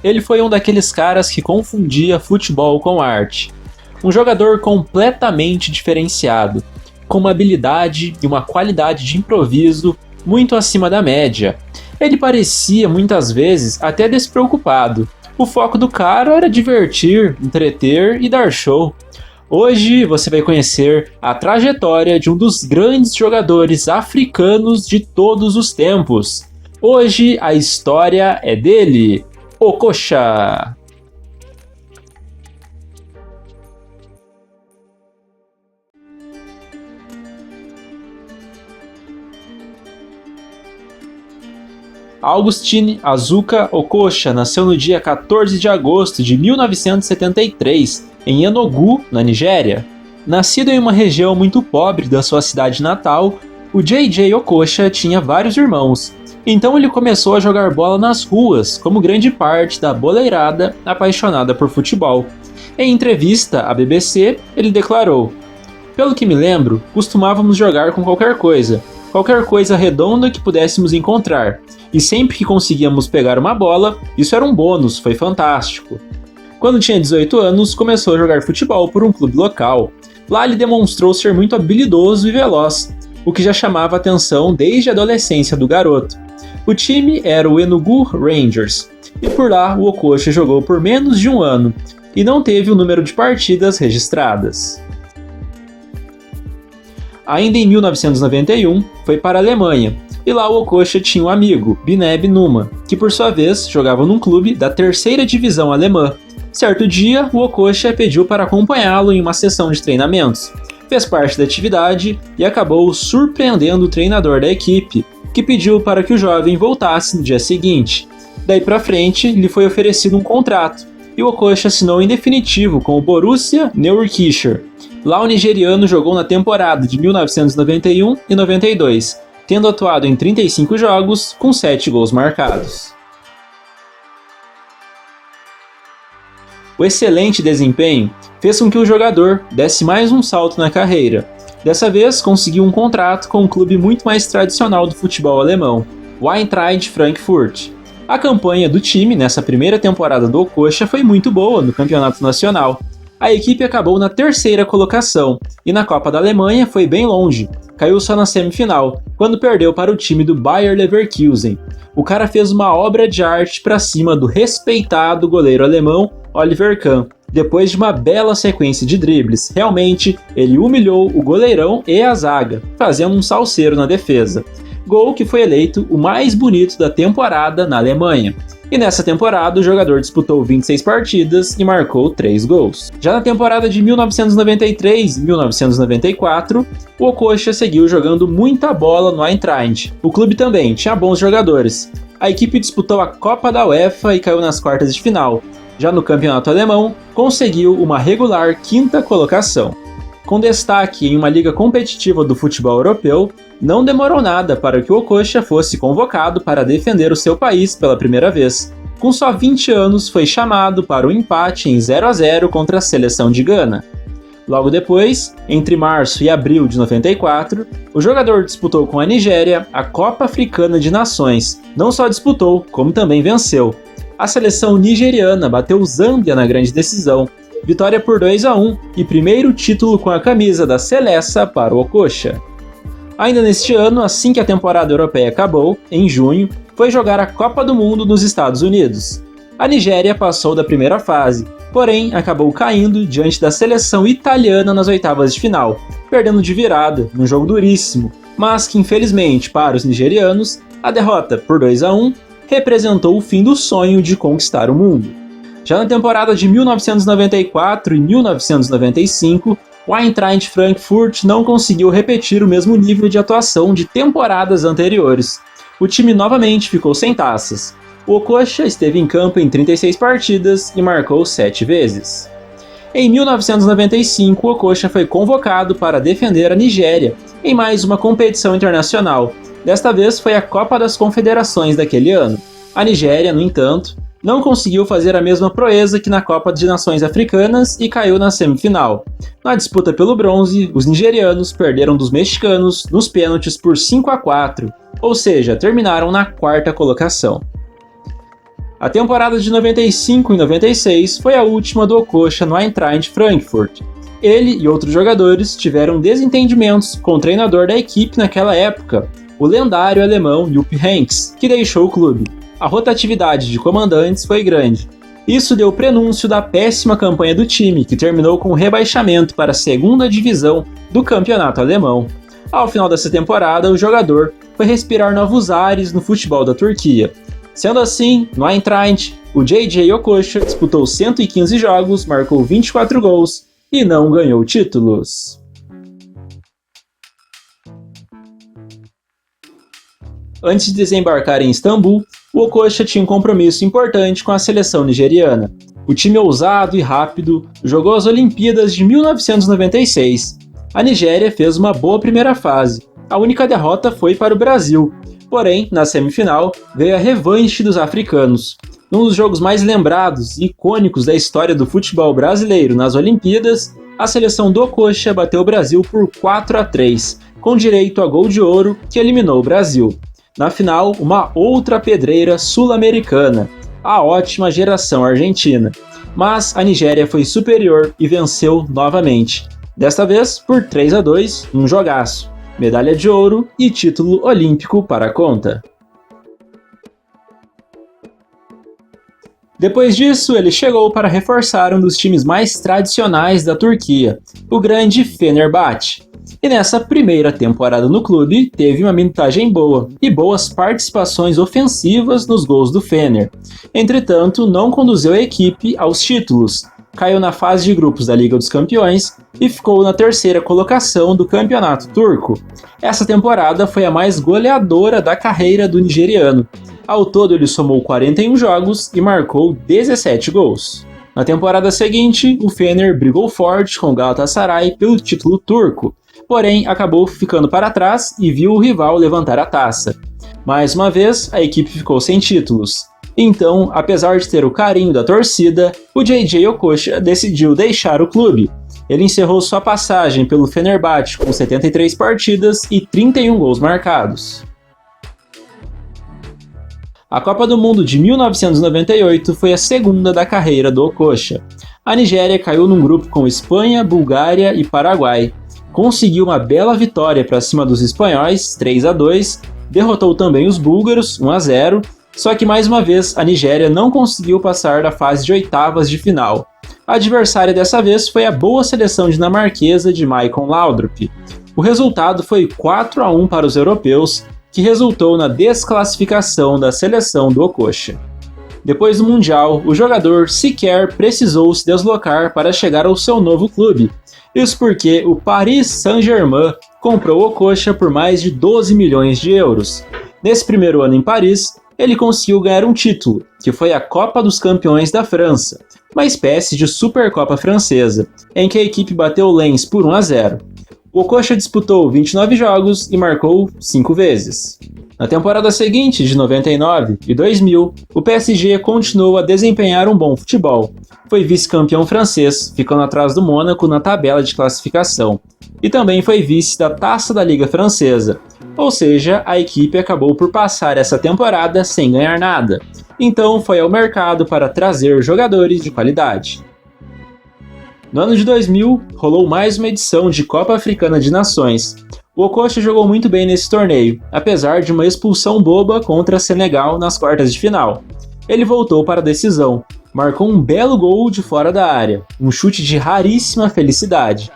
Ele foi um daqueles caras que confundia futebol com arte. Um jogador completamente diferenciado, com uma habilidade e uma qualidade de improviso muito acima da média. Ele parecia muitas vezes até despreocupado. O foco do cara era divertir, entreter e dar show. Hoje você vai conhecer a trajetória de um dos grandes jogadores africanos de todos os tempos. Hoje a história é dele, Okocha. Augustine Azuka Okocha nasceu no dia 14 de agosto de 1973, em Enugu, na Nigéria. Nascido em uma região muito pobre da sua cidade natal, o J.J. Okocha tinha vários irmãos, então ele começou a jogar bola nas ruas, como grande parte da boleirada apaixonada por futebol. Em entrevista à BBC, ele declarou: "Pelo que me lembro, costumávamos jogar com qualquer coisa redonda que pudéssemos encontrar, e sempre que conseguíamos pegar uma bola, isso era um bônus, foi fantástico." Quando tinha 18 anos, começou a jogar futebol por um clube local. Lá ele demonstrou ser muito habilidoso e veloz, o que já chamava a atenção desde a adolescência do garoto. O time era o Enugu Rangers, e por lá o Okocha jogou por menos de um ano, e não teve o número de partidas registradas. Ainda em 1991, foi para a Alemanha, e lá o Okocha tinha um amigo, Bineb Numa, que por sua vez jogava num clube da terceira divisão alemã. Certo dia, o Okocha pediu para acompanhá-lo em uma sessão de treinamentos. Fez parte da atividade e acabou surpreendendo o treinador da equipe, que pediu para que o jovem voltasse no dia seguinte. Daí pra frente, lhe foi oferecido um contrato, e o Okocha assinou em definitivo com o Borussia Neunkirchen. Lá o nigeriano jogou na temporada de 1991 e 92, tendo atuado em 35 jogos com 7 gols marcados. O excelente desempenho fez com que o jogador desse mais um salto na carreira. Dessa vez, conseguiu um contrato com um clube muito mais tradicional do futebol alemão, o Eintracht Frankfurt. A campanha do time nessa primeira temporada do Okocha foi muito boa no campeonato nacional. A equipe acabou na terceira colocação, e na Copa da Alemanha foi bem longe, caiu só na semifinal, quando perdeu para o time do Bayer Leverkusen. O cara fez uma obra de arte para cima do respeitado goleiro alemão Oliver Kahn. Depois de uma bela sequência de dribles, realmente ele humilhou o goleirão e a zaga, fazendo um salseiro na defesa. Gol que foi eleito o mais bonito da temporada na Alemanha. E nessa temporada o jogador disputou 26 partidas e marcou 3 gols. Já na temporada de 1993 e 1994, o Okocha seguiu jogando muita bola no Eintracht. O clube também tinha bons jogadores. A equipe disputou a Copa da UEFA e caiu nas quartas de final. Já no campeonato alemão, conseguiu uma regular 5ª colocação. Com destaque em uma liga competitiva do futebol europeu, não demorou nada para que o Okocha fosse convocado para defender o seu país pela primeira vez. Com só 20 anos, foi chamado para o empate em 0-0 contra a seleção de Gana. Logo depois, entre março e abril de 94, o jogador disputou com a Nigéria a Copa Africana de Nações. Não só disputou, como também venceu. A seleção nigeriana bateu Zâmbia na grande decisão, vitória por 2-1 e primeiro título com a camisa da Seleça para o Okocha. Ainda neste ano, assim que a temporada europeia acabou, em junho, foi jogar a Copa do Mundo nos Estados Unidos. A Nigéria passou da primeira fase, porém acabou caindo diante da seleção italiana nas oitavas de final, perdendo de virada, num jogo duríssimo, mas que infelizmente para os nigerianos, a derrota por 2-1 representou o fim do sonho de conquistar o mundo. Já na temporada de 1994 e 1995, o Eintracht Frankfurt não conseguiu repetir o mesmo nível de atuação de temporadas anteriores. O time novamente ficou sem taças. O Okocha esteve em campo em 36 partidas e marcou 7 vezes. Em 1995, o Okocha foi convocado para defender a Nigéria em mais uma competição internacional. Desta vez foi a Copa das Confederações daquele ano. A Nigéria, no entanto, não conseguiu fazer a mesma proeza que na Copa de Nações Africanas e caiu na semifinal. Na disputa pelo bronze, os nigerianos perderam dos mexicanos nos pênaltis por 5-4, ou seja, terminaram na 4ª colocação. A temporada de 95 e 96 foi a última do Okocha no Eintracht Frankfurt. Ele e outros jogadores tiveram desentendimentos com o treinador da equipe naquela época, o lendário alemão Jupp Heynckes, que deixou o clube. A rotatividade de comandantes foi grande. Isso deu prenúncio da péssima campanha do time, que terminou com o rebaixamento para a segunda divisão do campeonato alemão. Ao final dessa temporada, o jogador foi respirar novos ares no futebol da Turquia. Sendo assim, no Eintracht, o JJ Okocha disputou 115 jogos, marcou 24 gols e não ganhou títulos. Antes de desembarcar em Istambul, o Okocha tinha um compromisso importante com a seleção nigeriana. O time ousado e rápido jogou as Olimpíadas de 1996. A Nigéria fez uma boa primeira fase. A única derrota foi para o Brasil. Porém, na semifinal, veio a revanche dos africanos. Num dos jogos mais lembrados e icônicos da história do futebol brasileiro nas Olimpíadas, a seleção do Okocha bateu o Brasil por 4-3, com direito a gol de ouro que eliminou o Brasil. Na final, uma outra pedreira sul-americana, a ótima geração argentina. Mas a Nigéria foi superior e venceu novamente. Desta vez por 3-2, um jogaço. Medalha de ouro e título olímpico para a conta. Depois disso, ele chegou para reforçar um dos times mais tradicionais da Turquia, o grande Fenerbahçe. E nessa primeira temporada no clube, teve uma minutagem boa e boas participações ofensivas nos gols do Fener. Entretanto, não conduziu a equipe aos títulos. Caiu na fase de grupos da Liga dos Campeões e ficou na terceira colocação do campeonato turco. Essa temporada foi a mais goleadora da carreira do nigeriano. Ao todo, ele somou 41 jogos e marcou 17 gols. Na temporada seguinte, o Fener brigou forte com o Galatasaray pelo título turco, porém acabou ficando para trás e viu o rival levantar a taça. Mais uma vez, a equipe ficou sem títulos. Então, apesar de ter o carinho da torcida, o JJ Okocha decidiu deixar o clube. Ele encerrou sua passagem pelo Fenerbahçe com 73 partidas e 31 gols marcados. A Copa do Mundo de 1998 foi a segunda da carreira do Okocha. A Nigéria caiu num grupo com Espanha, Bulgária e Paraguai. Conseguiu uma bela vitória para cima dos espanhóis, 3-2, derrotou também os búlgaros, 1-0, só que mais uma vez a Nigéria não conseguiu passar da fase de oitavas de final. A adversária dessa vez foi a boa seleção dinamarquesa de Michael Laudrup. O resultado foi 4-1 para os europeus, que resultou na desclassificação da seleção do Okocha. Depois do Mundial, o jogador sequer precisou se deslocar para chegar ao seu novo clube. Isso porque o Paris Saint-Germain comprou o Okocha por mais de 12 milhões de euros. Nesse primeiro ano em Paris, ele conseguiu ganhar um título, que foi a Copa dos Campeões da França, uma espécie de Supercopa francesa, em que a equipe bateu o Lens por 1-0. O Okocha disputou 29 jogos e marcou 5 vezes. Na temporada seguinte, de 99 e 2000, o PSG continuou a desempenhar um bom futebol. Foi vice-campeão francês, ficando atrás do Mônaco na tabela de classificação. E também foi vice da Taça da Liga Francesa. Ou seja, a equipe acabou por passar essa temporada sem ganhar nada. Então foi ao mercado para trazer jogadores de qualidade. No ano de 2000, rolou mais uma edição de Copa Africana de Nações. O Okocha jogou muito bem nesse torneio, apesar de uma expulsão boba contra Senegal nas quartas de final. Ele voltou para a decisão, marcou um belo gol de fora da área, um chute de raríssima felicidade.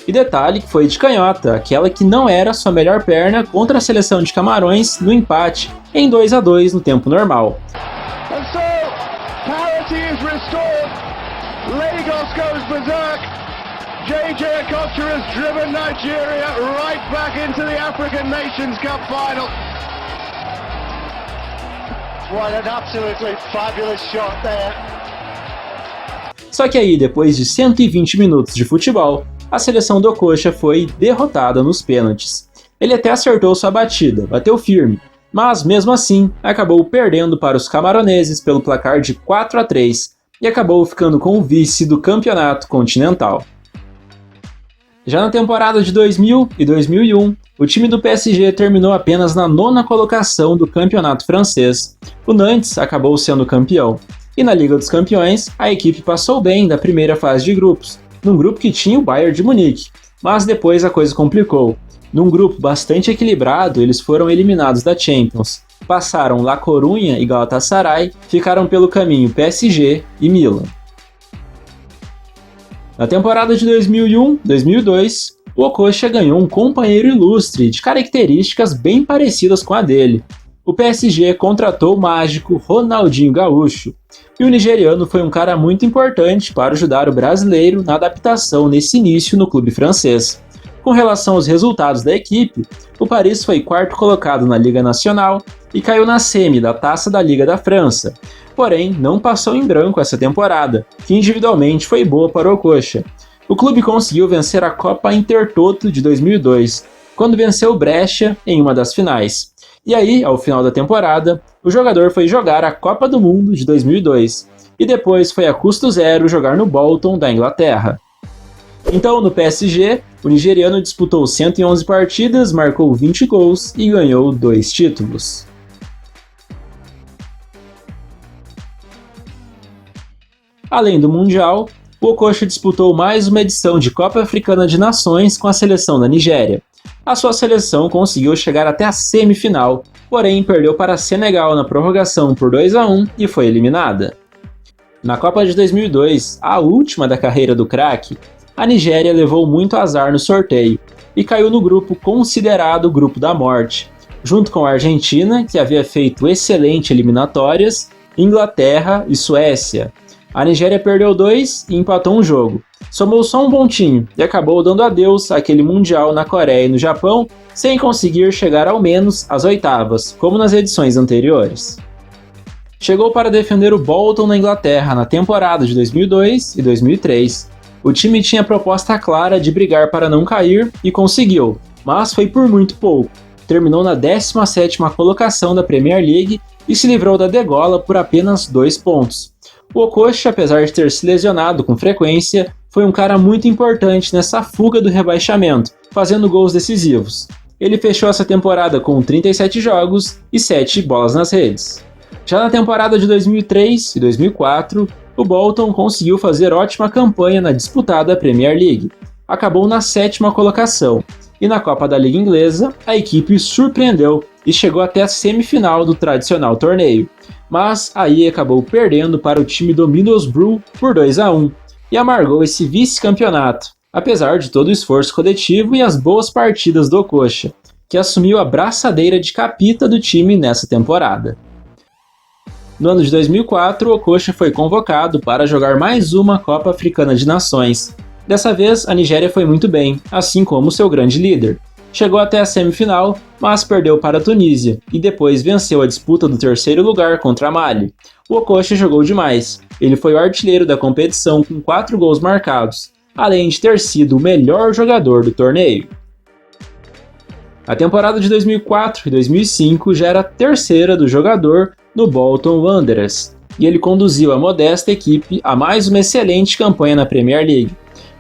E detalhe que foi de canhota, aquela que não era sua melhor perna contra a seleção de Camarões no empate, em 2-2 no tempo normal. Lagos goes berserk. JJ Okocha has driven Nigeria right back into the African Nations Cup final. What an absolutely fabulous shot there. Só que aí, depois de 120 minutos de futebol, a seleção do Okocha foi derrotada nos pênaltis. Ele até acertou sua batida, bateu firme, mas mesmo assim acabou perdendo para os camaroneses pelo placar de 4-3 e acabou ficando com o vice do campeonato continental. Já na temporada de 2000 e 2001, o time do PSG terminou apenas na 9ª colocação do campeonato francês. O Nantes acabou sendo campeão. E na Liga dos Campeões, a equipe passou bem da primeira fase de grupos, num grupo que tinha o Bayern de Munique. Mas depois a coisa complicou. Num grupo bastante equilibrado, eles foram eliminados da Champions. Passaram La Coruña e Galatasaray, ficaram pelo caminho PSG e Milan. Na temporada de 2001-2002, o Okocha ganhou um companheiro ilustre de características bem parecidas com a dele. O PSG contratou o mágico Ronaldinho Gaúcho, e o nigeriano foi um cara muito importante para ajudar o brasileiro na adaptação nesse início no clube francês. Com relação aos resultados da equipe, o Paris foi 4º colocado na Liga Nacional e caiu na semi da Taça da Liga da França. Porém, não passou em branco essa temporada, que individualmente foi boa para o Okocha. O clube conseguiu vencer a Copa Intertoto de 2002, quando venceu o Brescia em uma das finais. E aí, ao final da temporada, o jogador foi jogar a Copa do Mundo de 2002, e depois foi a custo zero jogar no Bolton da Inglaterra. Então, no PSG, o nigeriano disputou 111 partidas, marcou 20 gols e ganhou 2 títulos. Além do Mundial, o Okocha disputou mais uma edição de Copa Africana de Nações com a seleção da Nigéria. A sua seleção conseguiu chegar até a semifinal, porém perdeu para Senegal na prorrogação por 2-1 e foi eliminada. Na Copa de 2002, a última da carreira do craque, a Nigéria levou muito azar no sorteio e caiu no grupo considerado o Grupo da Morte, junto com a Argentina, que havia feito excelentes eliminatórias, Inglaterra e Suécia. A Nigéria perdeu 2 e empatou um jogo. Somou só um pontinho e acabou dando adeus àquele Mundial na Coreia e no Japão, sem conseguir chegar ao menos às oitavas, como nas edições anteriores. Chegou para defender o Bolton na Inglaterra na temporada de 2002 e 2003. O time tinha a proposta clara de brigar para não cair e conseguiu, mas foi por muito pouco. Terminou na 17ª colocação da Premier League e se livrou da degola por apenas 2 pontos. O Okocha, apesar de ter se lesionado com frequência, foi um cara muito importante nessa fuga do rebaixamento, fazendo gols decisivos. Ele fechou essa temporada com 37 jogos e 7 bolas nas redes. Já na temporada de 2003 e 2004, o Bolton conseguiu fazer ótima campanha na disputada Premier League. Acabou na 7ª colocação, e na Copa da Liga Inglesa, a equipe surpreendeu e chegou até a semifinal do tradicional torneio. Mas aí acabou perdendo para o time do Middlesbrough por 2-1 e amargou esse vice-campeonato, apesar de todo o esforço coletivo e as boas partidas do Okocha, que assumiu a braçadeira de capita do time nessa temporada. No ano de 2004, o Okocha foi convocado para jogar mais uma Copa Africana de Nações. Dessa vez, a Nigéria foi muito bem, assim como seu grande líder. Chegou até a semifinal, mas perdeu para a Tunísia, e depois venceu a disputa do 3º lugar contra a Mali. O Okocha jogou demais. Ele foi o artilheiro da competição com 4 gols marcados, além de ter sido o melhor jogador do torneio. A temporada de 2004 e 2005 já era a 3ª do jogador no Bolton Wanderers, e ele conduziu a modesta equipe a mais uma excelente campanha na Premier League.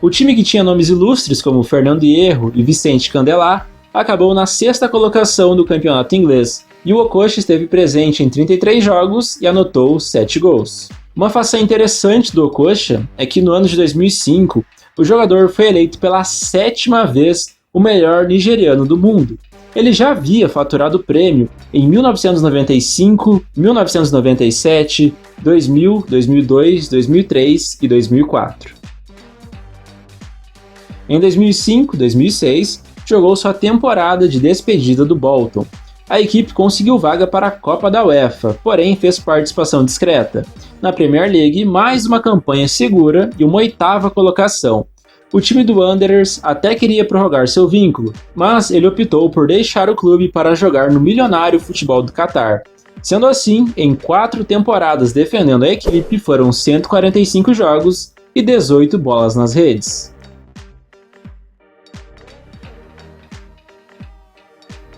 O time, que tinha nomes ilustres como Fernando Hierro e Vicente Candelá, acabou na 6ª colocação do campeonato inglês, e o Okocha esteve presente em 33 jogos e anotou 7 gols. Uma façanha interessante do Okocha é que no ano de 2005, o jogador foi eleito pela 7ª vez o melhor nigeriano do mundo. Ele já havia faturado o prêmio em 1995, 1997, 2000, 2002, 2003 e 2004. Em 2005 e 2006, jogou sua temporada de despedida do Bolton. A equipe conseguiu vaga para a Copa da UEFA, porém fez participação discreta. Na Premier League, mais uma campanha segura e uma 8ª colocação. O time do Wanderers até queria prorrogar seu vínculo, mas ele optou por deixar o clube para jogar no milionário futebol do Catar. Sendo assim, em 4 temporadas defendendo a equipe, foram 145 jogos e 18 bolas nas redes.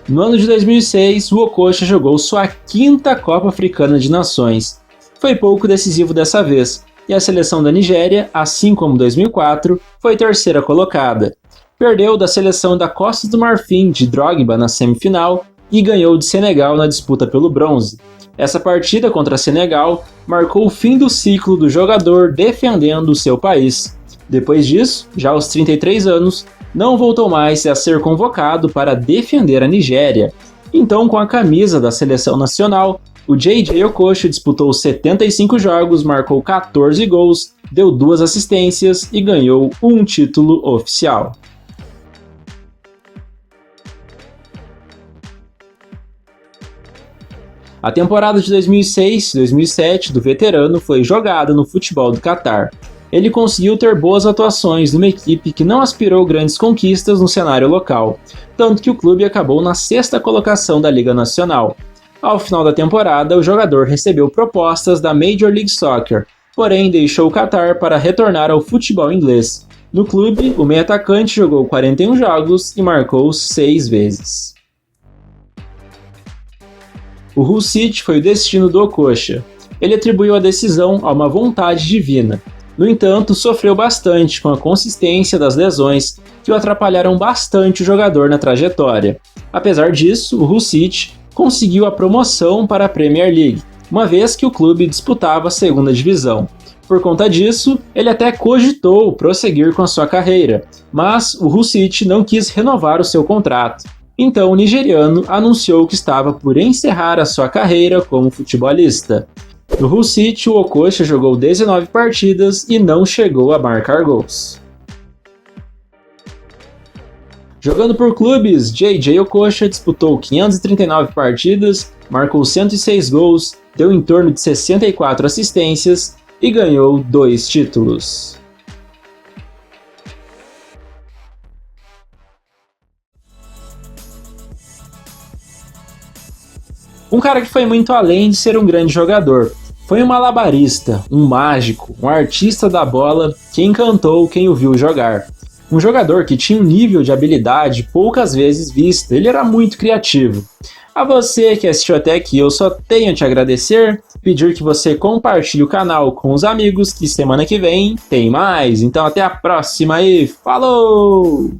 No ano de 2006, o Okocha jogou sua 5ª Copa Africana de Nações. Foi pouco decisivo dessa vez, e a seleção da Nigéria, assim como 2004, foi 3ª colocada. perdeu da seleção da Costa do Marfim de Drogba na semifinal e ganhou de Senegal na disputa pelo bronze. Essa partida contra Senegal marcou o fim do ciclo do jogador defendendo o seu país. Depois disso, já aos 33 anos, não voltou mais a ser convocado para defender a Nigéria. Então, com a camisa da seleção nacional, o JJ Okocha disputou 75 jogos, marcou 14 gols, deu 2 assistências e ganhou um título oficial. A temporada de 2006-2007 do veterano foi jogada no futebol do Catar. Ele conseguiu ter boas atuações numa equipe que não aspirou grandes conquistas no cenário local, tanto que o clube acabou na 6ª colocação da Liga Nacional. Ao final da temporada, o jogador recebeu propostas da Major League Soccer, porém deixou o Catar para retornar ao futebol inglês. No clube, o meio-atacante jogou 41 jogos e marcou 6 vezes. O Hull City foi o destino do Okocha. Ele atribuiu a decisão a uma vontade divina. No entanto, sofreu bastante com a consistência das lesões, que o atrapalharam bastante o jogador na trajetória. Apesar disso, o Hull City conseguiu a promoção para a Premier League, uma vez que o clube disputava a 2ª divisão. Por conta disso, ele até cogitou prosseguir com a sua carreira, mas o Hull City não quis renovar o seu contrato. Então o nigeriano anunciou que estava por encerrar a sua carreira como futebolista. No Hull City, o Okocha jogou 19 partidas e não chegou a marcar gols. Jogando por clubes, JJ Okocha disputou 539 partidas, marcou 106 gols, deu em torno de 64 assistências e ganhou 2 títulos. Um cara que foi muito além de ser um grande jogador. Foi um malabarista, um mágico, um artista da bola que encantou quem o viu jogar. Um jogador que tinha um nível de habilidade poucas vezes visto, ele era muito criativo. A você que assistiu até aqui, eu só tenho a te agradecer, pedir que você compartilhe o canal com os amigos, que semana que vem tem mais. Então até a próxima e falou!